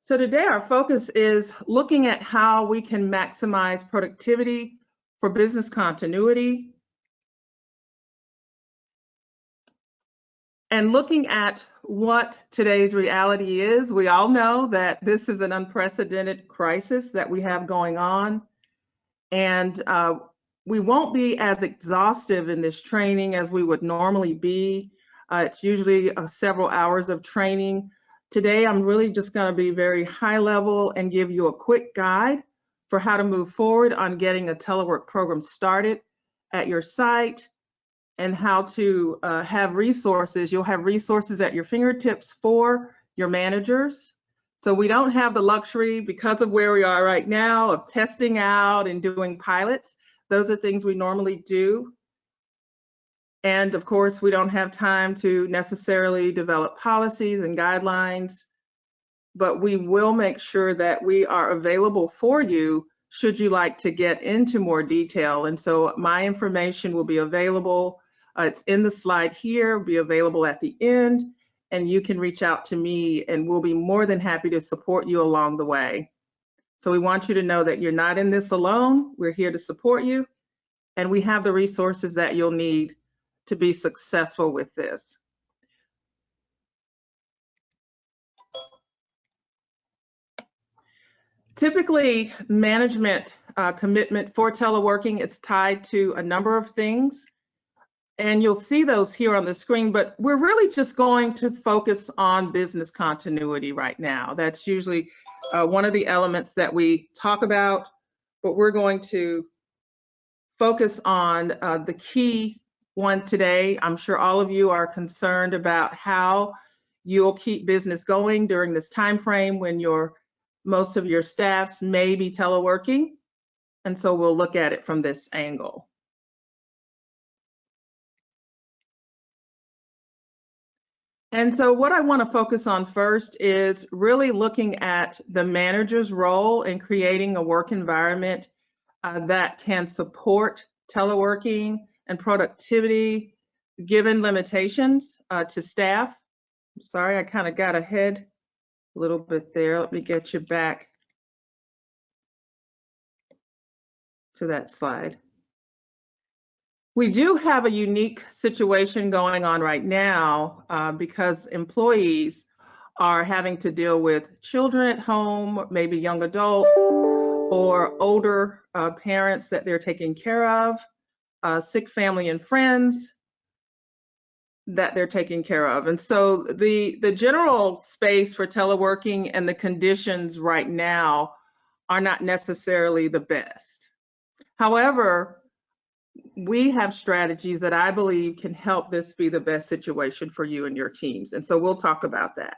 So today our focus is looking at how we can maximize productivity for business continuity and looking at what today's reality is. We all know that this is an unprecedented crisis that we have going on, and we won't be as exhaustive in this training as we would normally be. It's usually several hours of training. Today, I'm really just going to be very high level and give you a quick guide for how to move forward on getting a telework program started at your site and how to have resources. You'll have resources at your fingertips for your managers. So we don't have the luxury, because of where we are right now, of testing out and doing pilots. Those are things we normally do. And of course, we don't have time to necessarily develop policies and guidelines, but we will make sure that we are available for you should you like to get into more detail. And so my information will be available. It's in the slide here, be available at the end, and you can reach out to me and we'll be more than happy to support you along the way. So we want you to know that you're not in this alone. We're here to support you, and we have the resources that you'll need to be successful with this. Typically, management commitment for teleworking is tied to a number of things, and you'll see those here on the screen, but we're really just going to focus on business continuity right now. That's usually one of the elements that we talk about, but we're going to focus on the key one today. I'm sure all of you are concerned about how you'll keep business going during this time frame when most of your staffs may be teleworking. And so we'll look at it from this angle. And so what I want to focus on first is really looking at the manager's role in creating a work environment that can support teleworking and productivity given limitations to staff. I'm sorry, I kind of got ahead a little bit there. Let me get you back to that slide. We do have a unique situation going on right now because employees are having to deal with children at home, maybe young adults, or older parents that they're taking care of, sick family and friends that they're taking care of. And so the general space for teleworking and the conditions right now are not necessarily the best. However, we have strategies that I believe can help this be the best situation for you and your teams. And so we'll talk about that.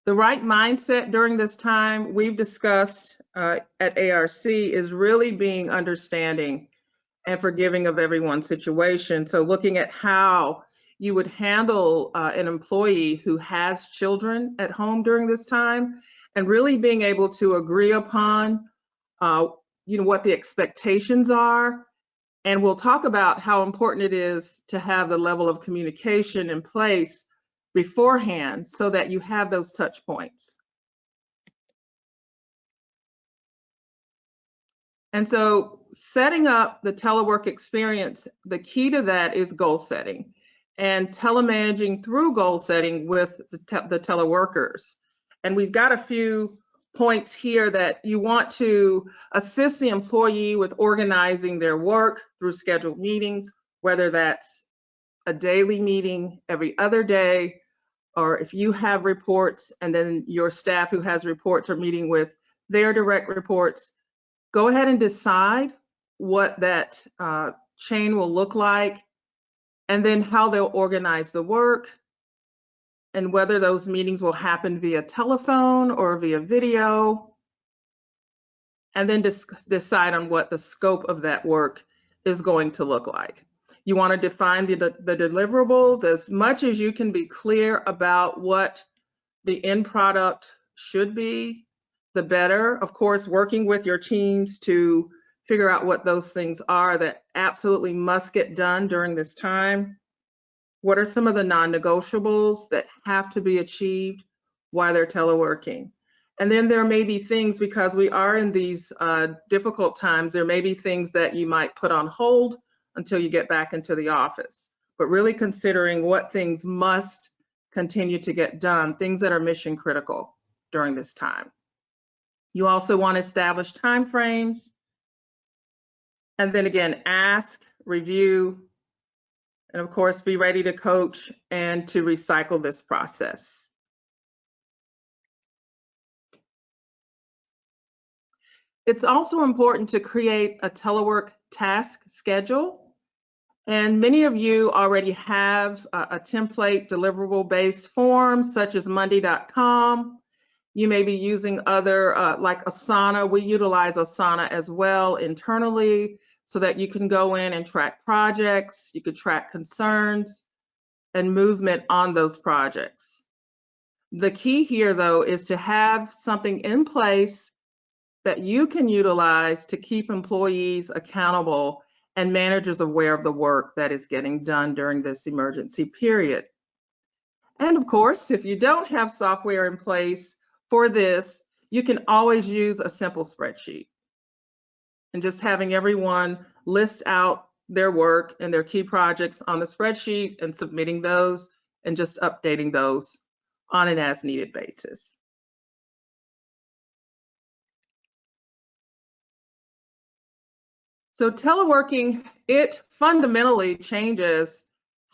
The right mindset during this time we've discussed at ARC is really being understanding and forgiving of everyone's situation. So looking at how you would handle an employee who has children at home during this time, and really being able to agree upon what the expectations are. And we'll talk about how important it is to have the level of communication in place beforehand so that you have those touch points. And so setting up the telework experience, the key to that is goal setting and telemanaging through goal setting with the teleworkers. And we've got a few points here that you want to assist the employee with organizing their work through scheduled meetings, whether that's a daily meeting every other day, or if you have reports and then your staff who has reports are meeting with their direct reports, go ahead and decide what that chain will look like, and then how they'll organize the work, and whether those meetings will happen via telephone or via video, and then decide on what the scope of that work is going to look like. You want to define the deliverables as much as you can be clear about what the end product should be, the better. Of course, working with your teams to figure out what those things are that absolutely must get done during this time. What are some of the non-negotiables that have to be achieved while they're teleworking? And then there may be things, because we are in these difficult times, there may be things that you might put on hold until you get back into the office. But really considering what things must continue to get done, things that are mission critical during this time. You also want to establish timeframes. And then again, ask, review, and of course, be ready to coach and to recycle this process. It's also important to create a telework task schedule. And many of you already have a template deliverable-based form, such as Monday.com. You may be using other, like Asana. We utilize Asana as well internally so that you can go in and track projects, you could track concerns and movement on those projects. The key here, though, is to have something in place that you can utilize to keep employees accountable and managers aware of the work that is getting done during this emergency period. And of course, if you don't have software in place for this, you can always use a simple spreadsheet. And just having everyone list out their work and their key projects on the spreadsheet and submitting those and just updating those on an as needed basis. So teleworking, it fundamentally changes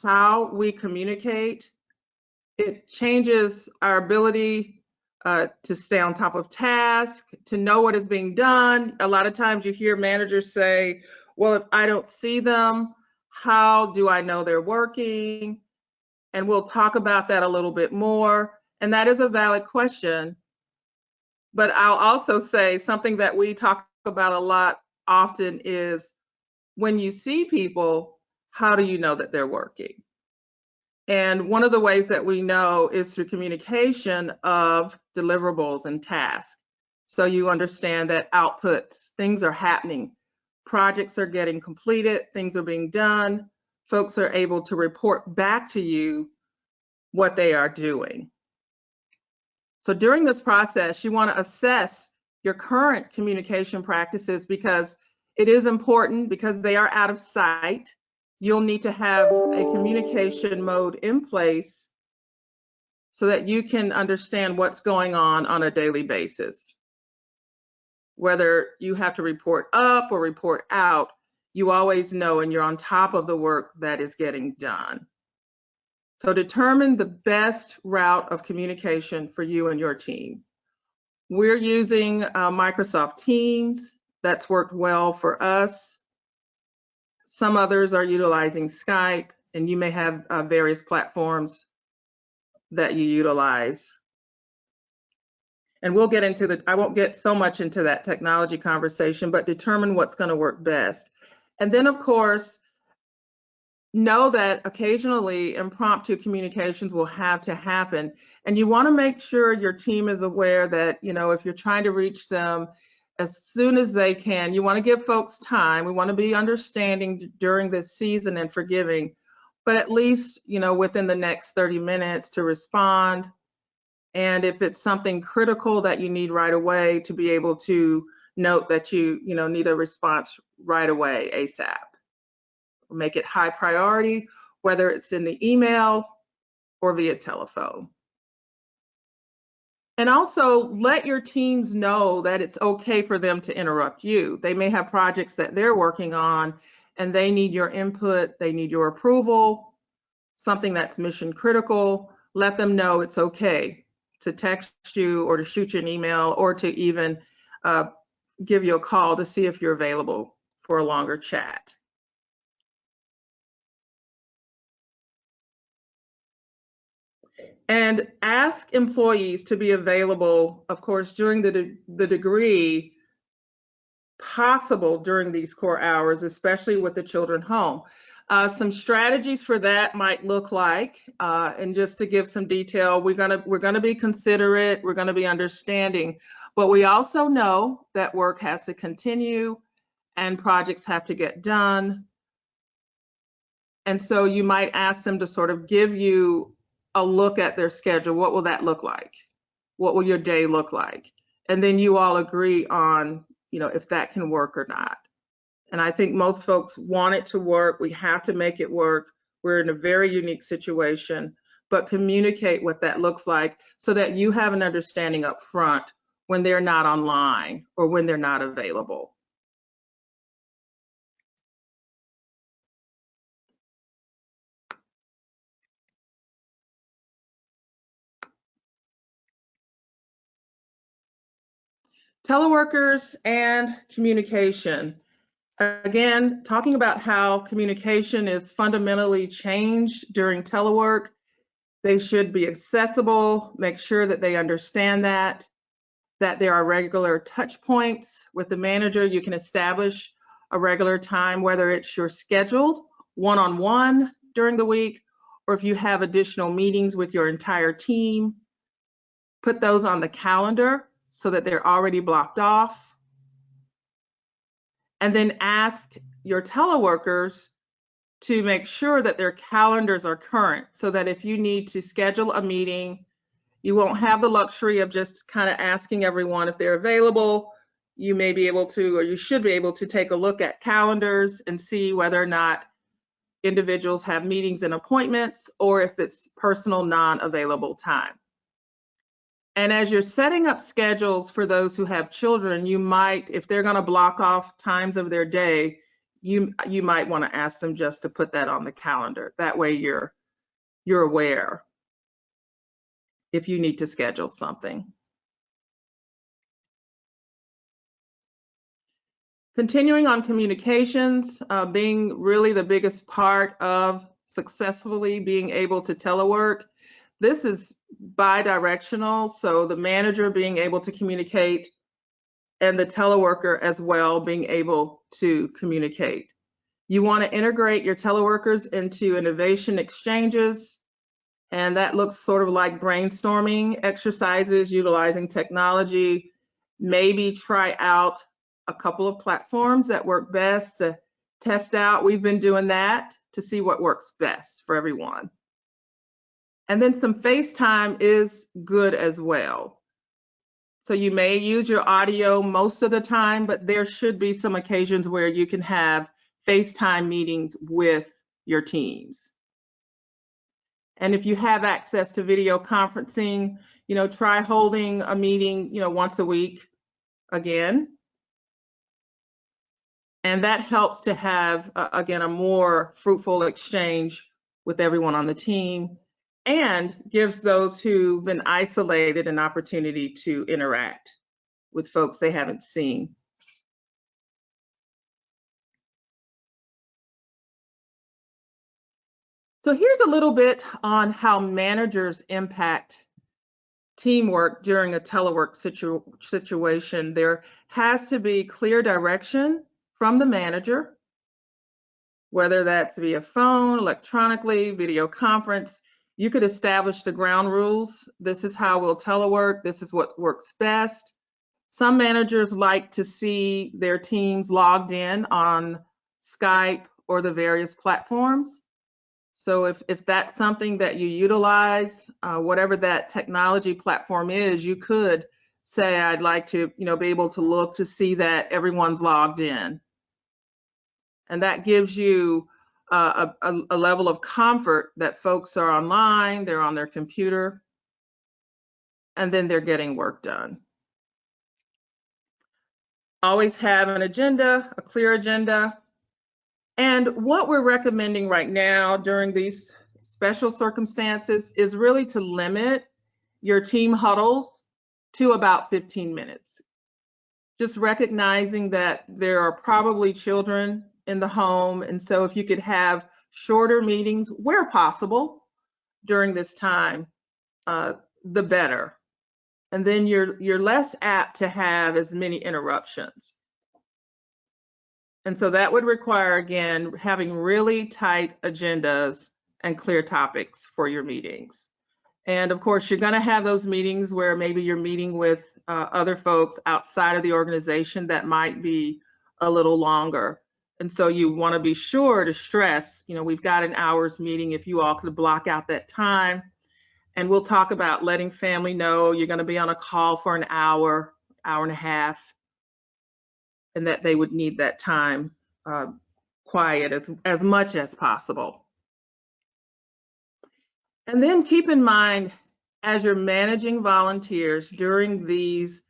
how we communicate. It changes our ability to stay on top of tasks, to know what is being done. A lot of times you hear managers say, well, if I don't see them, how do I know they're working? And we'll talk about that a little bit more. And that is a valid question. But I'll also say something that we talk about a lot often is, when you see people, how do you know that they're working? And one of the ways that we know is through communication of deliverables and tasks. So you understand that outputs, things are happening, projects are getting completed, things are being done, folks are able to report back to you what they are doing. So during this process, you want to assess your current communication practices, because it is important, because they are out of sight. You'll need to have a communication mode in place so that you can understand what's going on a daily basis. Whether you have to report up or report out, you always know and you're on top of the work that is getting done. So determine the best route of communication for you and your team. We're using Microsoft Teams. That's worked well for us. Some others are utilizing Skype, and you may have various platforms that you utilize. And we'll get into I won't get so much into that technology conversation, but determine what's going to work best. And then, of course, know that occasionally impromptu communications will have to happen. And you want to make sure your team is aware that, you know, if you're trying to reach them as soon as they can, you want to give folks time. We want to be understanding during this season and forgiving, but at least, you know, within the next 30 minutes to respond. And if it's something critical that you need right away, to be able to note that you need a response right away, ASAP. Make it high priority, whether it's in the email or via telephone. And also let your teams know that it's okay for them to interrupt you. They may have projects that they're working on and they need your input, they need your approval, something that's mission critical. Let them know it's okay to text you or to shoot you an email or to even give you a call to see if you're available for a longer chat. And ask employees to be available, of course, during the degree possible during these core hours, especially with the children home. Some strategies for that might look like, and just to give some detail, we're gonna be considerate, we're gonna be understanding, but we also know that work has to continue and projects have to get done. And so you might ask them to sort of give you a look at their schedule. What will that look like? What will your day look like? And then you all agree on, if that can work or not. And I think most folks want it to work. We have to make it work. We're in a very unique situation, but communicate what that looks like so that you have an understanding up front when they're not online or when they're not available. Teleworkers and communication. Again, talking about how communication is fundamentally changed during telework. They should be accessible, make sure that they understand that there are regular touch points with the manager. You can establish a regular time, whether it's your scheduled one-on-one during the week, or if you have additional meetings with your entire team, put those on the calendar so that they're already blocked off. And then ask your teleworkers to make sure that their calendars are current so that if you need to schedule a meeting, you won't have the luxury of just kind of asking everyone if they're available. You may be able to, or you should be able to take a look at calendars and see whether or not individuals have meetings and appointments or if it's personal non-available time. And as you're setting up schedules for those who have children, you might, if they're going to block off times of their day, you might want to ask them just to put that on the calendar. That way you're aware if you need to schedule something. Continuing on communications, being really the biggest part of successfully being able to telework. This is bi-directional, so the manager being able to communicate and the teleworker as well being able to communicate. You want to integrate your teleworkers into innovation exchanges, and that looks sort of like brainstorming exercises utilizing technology. Maybe try out a couple of platforms that work best to test out. We've been doing that to see what works best for everyone. And then some FaceTime is good as well. So you may use your audio most of the time, but there should be some occasions where you can have FaceTime meetings with your teams. And if you have access to video conferencing, try holding a meeting, once a week again. And that helps to have, again, a more fruitful exchange with everyone on the team and gives those who've been isolated an opportunity to interact with folks they haven't seen. So here's a little bit on how managers impact teamwork during a telework situation. There has to be clear direction from the manager, whether that's via phone, electronically, video conference. You could establish the ground rules. This is how we'll telework. This is what works best. Some managers like to see their teams logged in on Skype or the various platforms. So if that's something that you utilize, whatever that technology platform is, you could say, I'd like to, be able to look to see that everyone's logged in. And that gives you a level of comfort that folks are online, they're on their computer, and then they're getting work done. Always have an agenda, a clear agenda. And what we're recommending right now during these special circumstances is really to limit your team huddles to about 15 minutes. Just recognizing that there are probably children in the home, and so if you could have shorter meetings where possible during this time, the better. And then you're less apt to have as many interruptions. And so that would require, again, having really tight agendas and clear topics for your meetings. And of course, you're going to have those meetings where maybe you're meeting with other folks outside of the organization that might be a little longer. And so you want to be sure to stress, we've got an hour's meeting, if you all could block out that time. And we'll talk about letting family know you're going to be on a call for an hour, hour and a half, and that they would need that time quiet as much as possible. And then keep in mind, as you're managing volunteers during these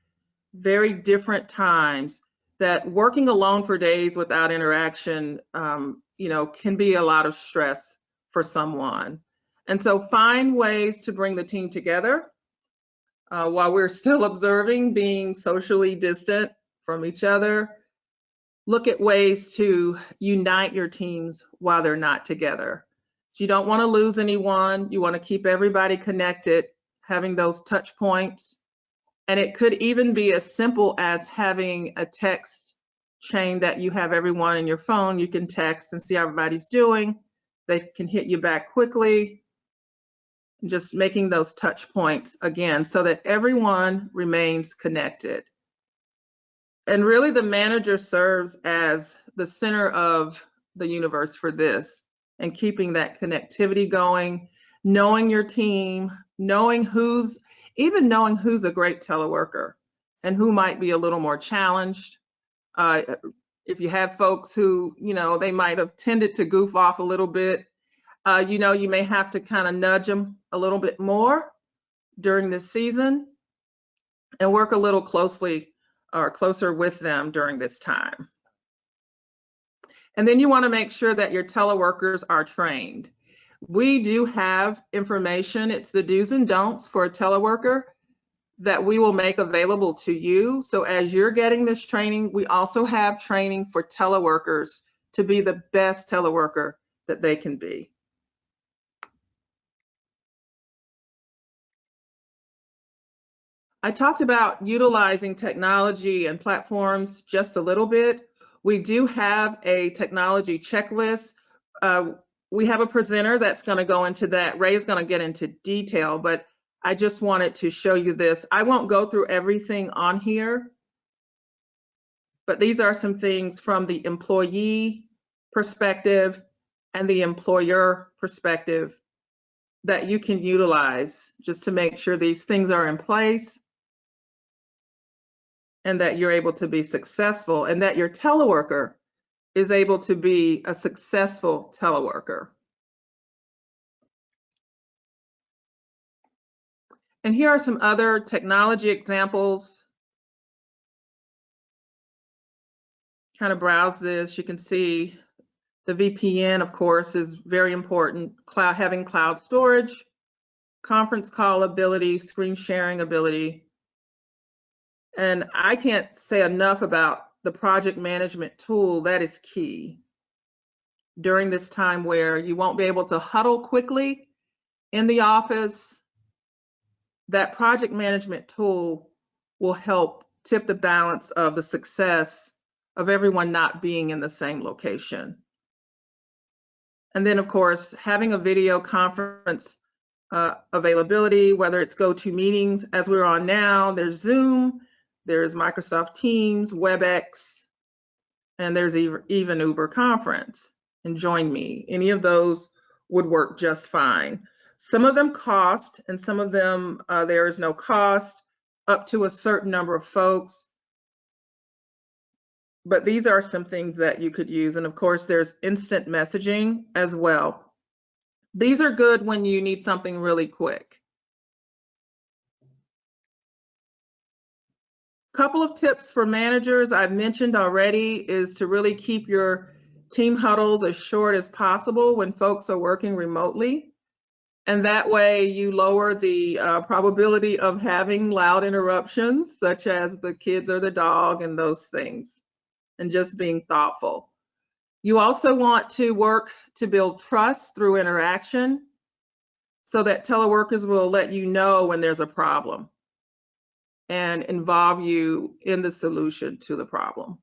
very different times, that working alone for days without interaction, can be a lot of stress for someone. And so find ways to bring the team together while we're still observing, being socially distant from each other. Look at ways to unite your teams while they're not together. You don't want to lose anyone. You want to keep everybody connected, having those touch points. And it could even be as simple as having a text chain that you have everyone in your phone. You can text and see how everybody's doing. They can hit you back quickly. Just making those touch points again so that everyone remains connected. And really the manager serves as the center of the universe for this, and keeping that connectivity going, knowing your team, knowing who's a great teleworker and who might be a little more challenged. If you have folks who, they might have tended to goof off a little bit, you may have to kind of nudge them a little bit more during this season and work a little closer with them during this time. And then you want to make sure that your teleworkers are trained. We do have information, it's the do's and don'ts for a teleworker that we will make available to you. So as you're getting this training, we also have training for teleworkers to be the best teleworker that they can be. I talked about utilizing technology and platforms just a little bit. We do have a technology checklist. We have a presenter that's going to go into that. Ray is going to get into detail, but I just wanted to show you this. I won't go through everything on here, but these are some things from the employee perspective and the employer perspective that you can utilize just to make sure these things are in place and that you're able to be successful, and that your teleworker is able to be a successful teleworker. And here are some other technology examples. Kind of browse this, you can see the VPN, of course, is very important. Having cloud storage, conference call ability, screen sharing ability. And I can't say enough about the project management tool. That is key during this time where you won't be able to huddle quickly in the office. That project management tool will help tip the balance of the success of everyone not being in the same location. And then, of course, having a video conference availability, whether it's GoToMeetings, as we're on now, there's Zoom, there's Microsoft Teams, WebEx, and there's even Uber Conference and Join Me. Any of those would work just fine. Some of them cost, and some of them there is no cost up to a certain number of folks. But these are some things that you could use. And of course, there's instant messaging as well. These are good when you need something really quick. Couple of tips for managers I've mentioned already is to really keep your team huddles as short as possible when folks are working remotely. And that way you lower the probability of having loud interruptions, such as the kids or the dog and those things, and just being thoughtful. You also want to work to build trust through interaction so that teleworkers will let you know when there's a problem and involve you in the solution to the problem.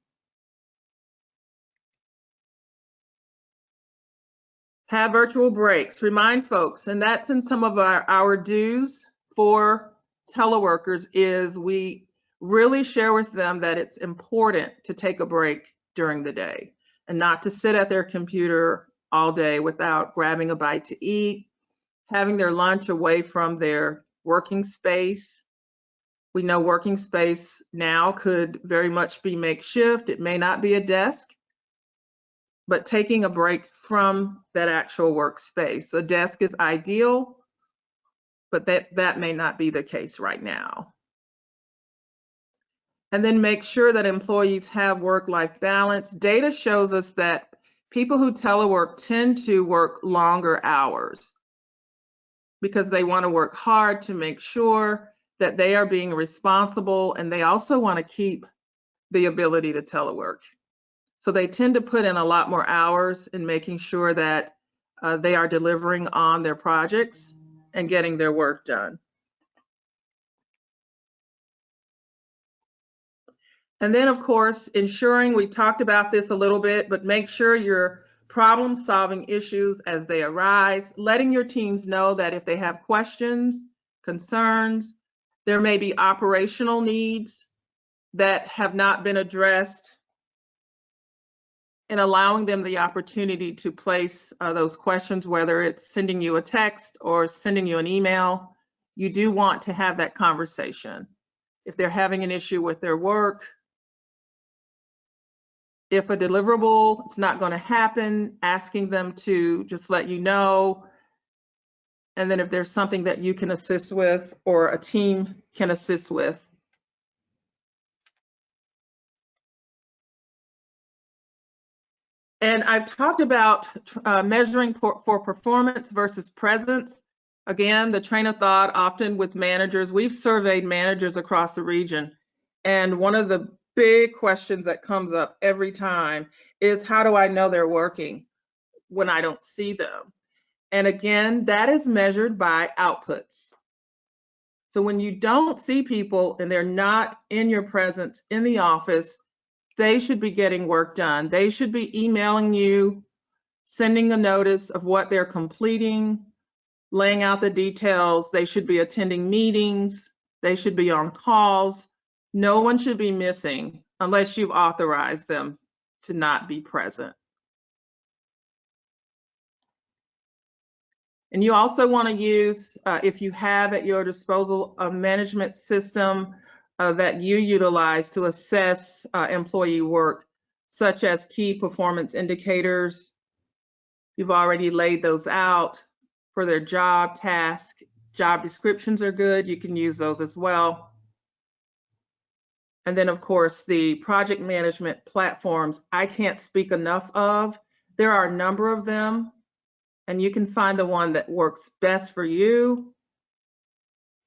Have virtual breaks. Remind folks, and that's in some of our dues for teleworkers, is we really share with them that it's important to take a break during the day. and not to sit at their computer all day without grabbing a bite to eat, having their lunch away from their working space. We know working space now could very much be makeshift. It may not be a desk, but taking a break from that actual workspace. A desk is ideal, but that may not be the case right now. And then make sure that employees have work-life balance. Data shows us that people who telework tend to work longer hours because they want to work hard to make sure that they are being responsible, and they also want to keep the ability to telework. So they tend to put in a lot more hours in making sure that they are delivering on their projects and getting their work done. And then, of course, ensuring, we talked about this a little bit, but make sure you're problem-solving issues as they arise, letting your teams know that if they have questions, concerns, there may be operational needs that have not been addressed, and allowing them the opportunity to place those questions, whether it's sending you a text or sending you an email. You do want to have that conversation. If they're having an issue with their work, if a deliverable is not going to happen, asking them to just let you know. And then if there's something that you can assist with or a team can assist with. And I've talked about measuring for performance versus presence. Again, the train of thought often with managers, we've surveyed managers across the region. And one of the big questions that comes up every time is, how do I know they're working when I don't see them? And again, that is measured by outputs. So when you don't see people and they're not in your presence in the office, they should be getting work done. They should be emailing you, sending a notice of what they're completing, laying out the details. They should be attending meetings. They should be on calls. No one should be missing unless you've authorized them to not be present. And you also want to use, if you have at your disposal, a management system that you utilize to assess employee work, such as key performance indicators. You've already laid those out for their job task. Job descriptions are good. You can use those as well. And then, of course, the project management platforms, I can't speak enough of. There are a number of them, and you can find the one that works best for you.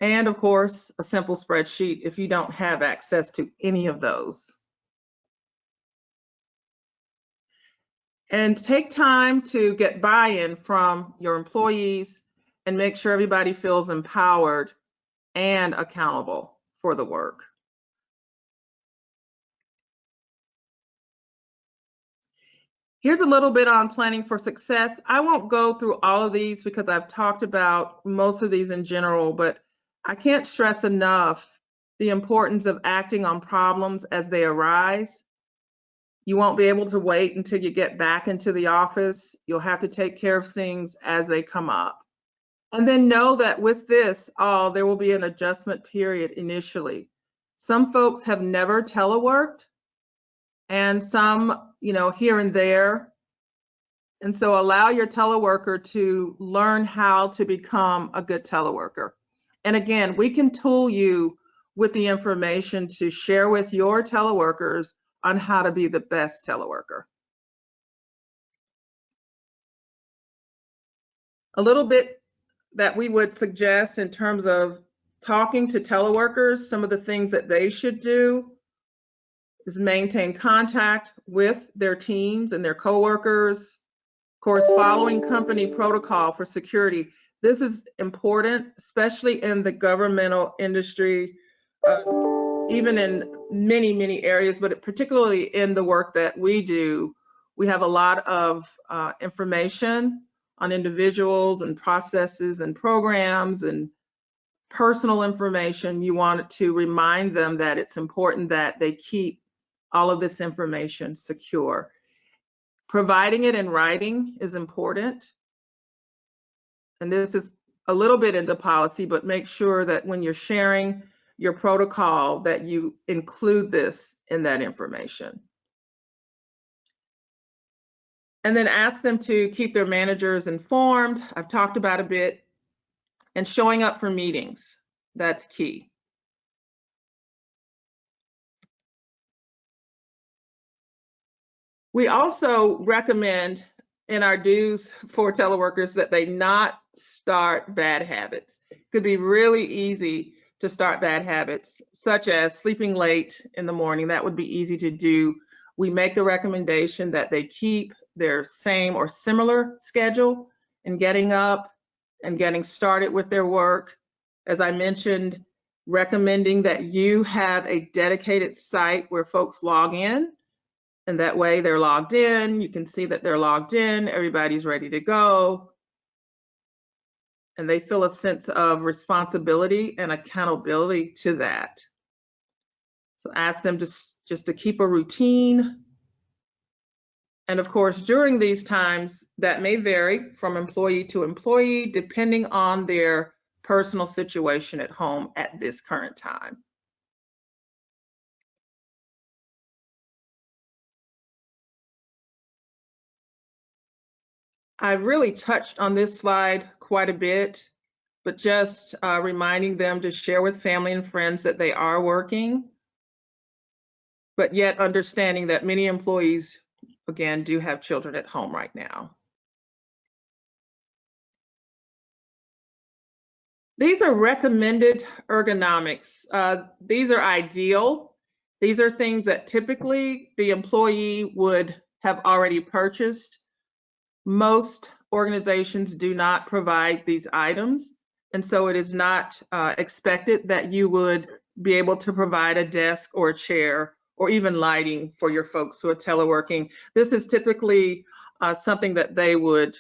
And of course, a simple spreadsheet if you don't have access to any of those. And take time to get buy-in from your employees and make sure everybody feels empowered and accountable for the work. Here's a little bit on planning for success. I won't go through all of these because I've talked about most of these in general, but I can't stress enough the importance of acting on problems as they arise. You won't be able to wait until you get back into the office. You'll have to take care of things as they come up. And then know that with this all, there will be an adjustment period initially. Some folks have never teleworked, and some, here and there. And so allow your teleworker to learn how to become a good teleworker. And again, we can tool you with the information to share with your teleworkers on how to be the best teleworker. A little bit that we would suggest in terms of talking to teleworkers, some of the things that they should do is maintain contact with their teams and their coworkers. Of course, following company protocol for security. This is important, especially in the governmental industry, even in many, many areas, but particularly in the work that we do. We have a lot of information on individuals and processes and programs and personal information. You want to remind them that it's important that they keep all of this information secure. Providing it in writing is important. And this is a little bit into policy, but make sure that when you're sharing your protocol that you include this in that information. And then ask them to keep their managers informed. I've talked about a bit. And showing up for meetings, that's key. We also recommend in our dues for teleworkers that they not start bad habits. It could be really easy to start bad habits, such as sleeping late in the morning. That would be easy to do. We make the recommendation that they keep their same or similar schedule in getting up and getting started with their work. As I mentioned, recommending that you have a dedicated site where folks log in, and that way they're logged in, you can see that they're logged in, everybody's ready to go, and they feel a sense of responsibility and accountability to that. So ask them just to keep a routine. And of course, during these times, that may vary from employee to employee, depending on their personal situation at home at this current time. I really touched on this slide quite a bit, but just reminding them to share with family and friends that they are working, but yet understanding that many employees, again, do have children at home right now. These are recommended ergonomics. These are ideal. These are things that typically the employee would have already purchased. Most organizations do not provide these items, and so it is not expected that you would be able to provide a desk or a chair or even lighting for your folks who are teleworking. This is typically something that they would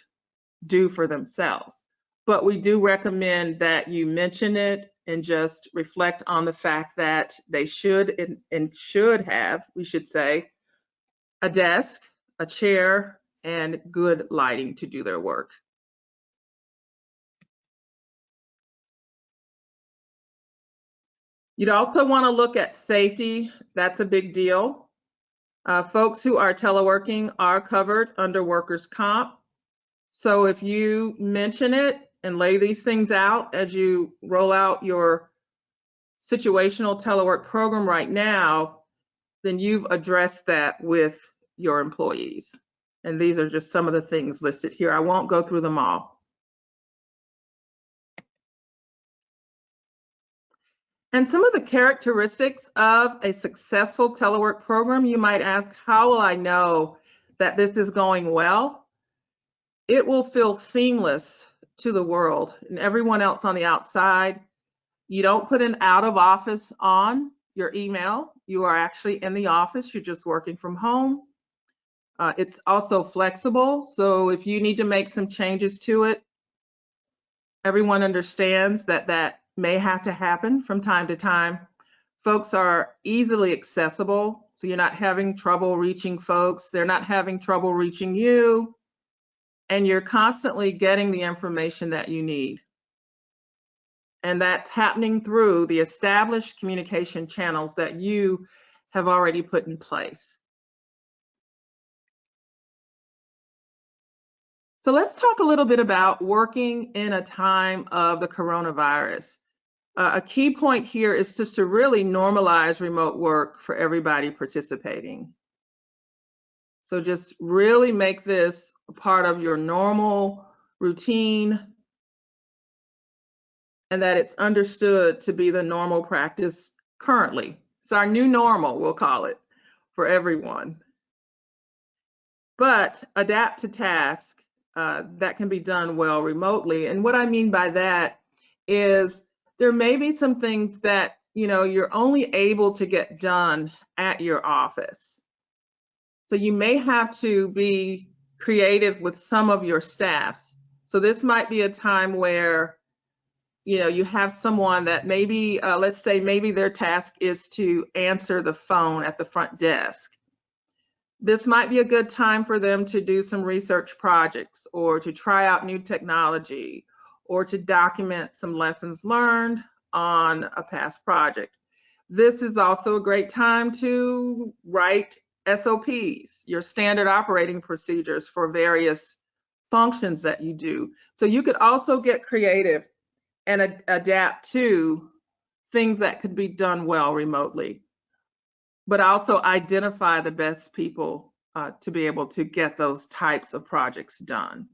do for themselves. But we do recommend that you mention it and just reflect on the fact that they should and should have, we should say, a desk, a chair, and good lighting to do their work. You'd also want to look at safety. That's a big deal. Folks who are teleworking are covered under workers' comp. So if you mention it and lay these things out as you roll out your situational telework program right now, then you've addressed that with your employees. And these are just some of the things listed here. I won't go through them all. And some of the characteristics of a successful telework program, you might ask, how will I know that this is going well? It will feel seamless to the world and everyone else on the outside. You don't put an out of office on your email. You are actually in the office. You're just working from home. It's also flexible. So if you need to make some changes to it, everyone understands that that may have to happen from time to time. Folks are easily accessible. So you're not having trouble reaching folks. They're not having trouble reaching you. And you're constantly getting the information that you need. And that's happening through the established communication channels that you have already put in place. So let's talk a little bit about working in a time of the coronavirus. A key point here is just to really normalize remote work for everybody participating. So just really make this a part of your normal routine, and that it's understood to be the normal practice currently. It's our new normal, we'll call it, for everyone. But adapt to task that can be done well remotely. And what I mean by that is there may be some things that you're only able to get done at your office. So you may have to be creative with some of your staffs. So this might be a time where you have someone that maybe, let's say maybe their task is to answer the phone at the front desk. This might be a good time for them to do some research projects or to try out new technology or to document some lessons learned on a past project. This is also a great time to write SOPs, your standard operating procedures for various functions that you do. So you could also get creative and adapt to things that could be done well remotely, but also identify the best people to be able to get those types of projects done.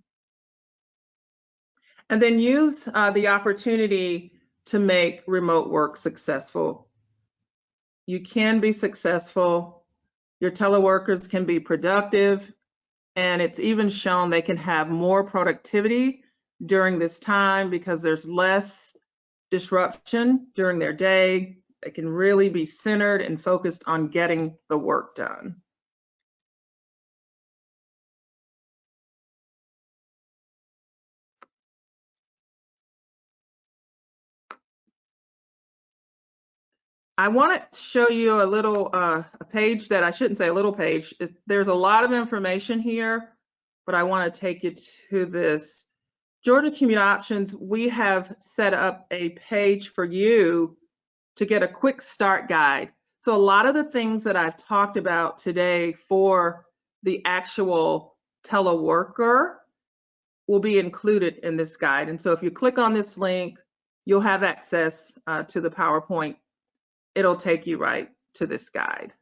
And then use the opportunity to make remote work successful. You can be successful. Your teleworkers can be productive, and it's even shown they can have more productivity during this time because there's less disruption during their day. They can really be centered and focused on getting the work done. I want to show you a little a page that I shouldn't say a little page. There's a lot of information here, but I want to take you to this. Georgia Commute Options, we have set up a page for you to get a quick start guide. So a lot of the things that I've talked about today for the actual teleworker will be included in this guide. And so if you click on this link, you'll have access to the PowerPoint. It'll take you right to this guide.